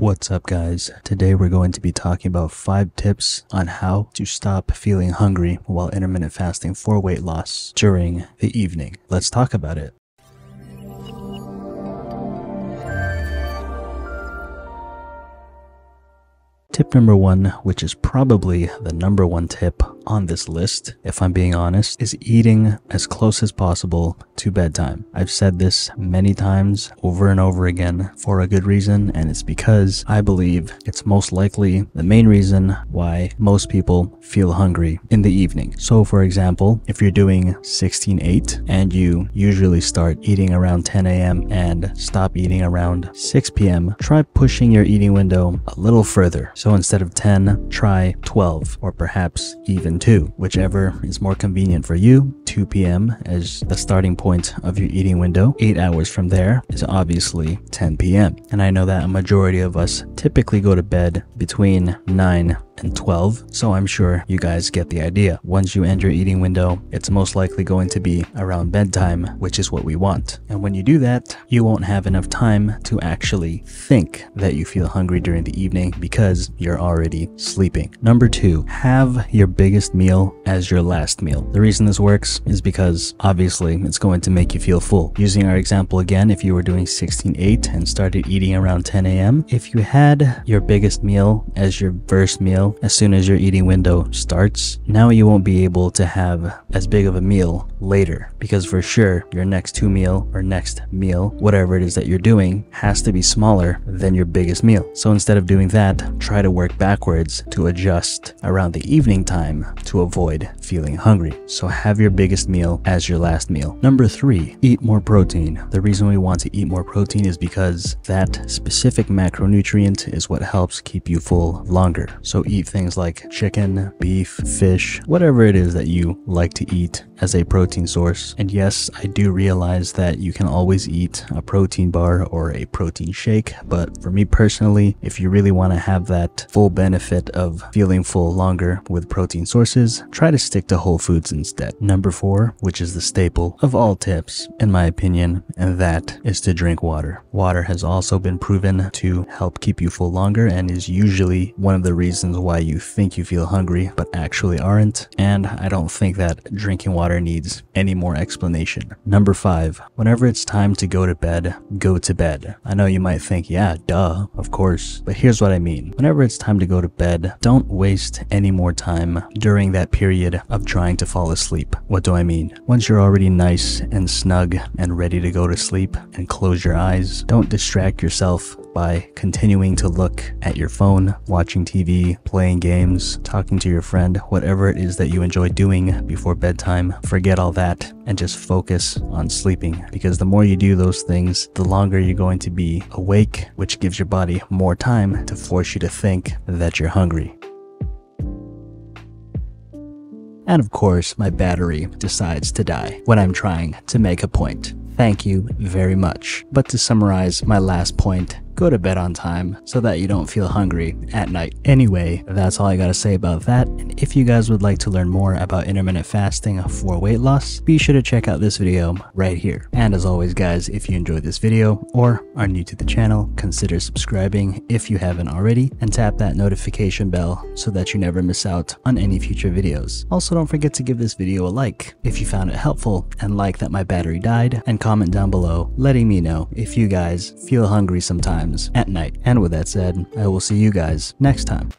What's up guys? Today we're going to be talking about 5 tips on how to stop feeling hungry while intermittent fasting for weight loss during the evening. Let's talk about it. Tip number 1, which is probably the number 1 tip on this list, if I'm being honest, is eating as close as possible to bedtime. I've said this many times over and over again for a good reason, and it's because I believe it's most likely the main reason why most people feel hungry in the evening. So for example, if you're doing 16-8 and you usually start eating around 10 a.m. and stop eating around 6 p.m., try pushing your eating window a little further. So instead of 10, try 12 or perhaps even 2, whichever is more convenient for you. 2 p.m. as the starting point of your eating window. 8 hours from there is obviously 10 p.m. And I know that a majority of us typically go to bed between 9 and 12, so I'm sure you guys get the idea. Once you end your eating window, it's most likely going to be around bedtime, which is what we want. And when you do that, you won't have enough time to actually think that you feel hungry during the evening because you're already sleeping. Number 2, have your biggest meal as your last meal. The reason this works is because obviously it's going to make you feel full. Using our example again, if you were doing 16-8 and started eating around 10 a.m., if you had your biggest meal as your first meal as soon as your eating window starts, now you won't be able to have as big of a meal later, because for sure your next next meal, whatever it is that you're doing, has to be smaller than your biggest meal. So instead of doing that, try to work backwards to adjust around the evening time to avoid feeling hungry. So have your biggest meal as your last meal. Number 3, eat more protein. The reason we want to eat more protein is because that specific macronutrient is what helps keep you full longer. So eat things like chicken, beef, fish, whatever it is that you like to eat as a protein source. And yes, I do realize that you can always eat a protein bar or a protein shake, but for me personally, if you really want to have that full benefit of feeling full longer with protein sources, try to stick to whole foods instead. Number 4, which is the staple of all tips in my opinion, and that is to drink water. Water has also been proven to help keep you full longer and is usually one of the reasons why you think you feel hungry but actually aren't, and I don't think that drinking water needs any more explanation. Number 5, whenever it's time to go to bed, go to bed. I know you might think, yeah, duh, of course, but here's what I mean. Whenever it's time to go to bed, don't waste any more time during that period of trying to fall asleep. What do I mean? Once you're already nice and snug and ready to go to sleep and close your eyes, don't distract yourself by continuing to look at your phone, watching TV, playing games, talking to your friend, whatever it is that you enjoy doing before bedtime. Forget all that and just focus on sleeping, because the more you do those things, the longer you're going to be awake, which gives your body more time to force you to think that you're hungry. And of course, my battery decides to die when I'm trying to make a point. Thank you very much. But to summarize my last point, go to bed on time so that you don't feel hungry at night. Anyway, that's all I gotta say about that. And if you guys would like to learn more about intermittent fasting for weight loss, be sure to check out this video right here. And as always guys, if you enjoyed this video or are new to the channel, consider subscribing if you haven't already, and tap that notification bell so that you never miss out on any future videos. Also, don't forget to give this video a like if you found it helpful and like that my battery died, and comment down below letting me know if you guys feel hungry sometimes at night. And with that said, I will see you guys next time.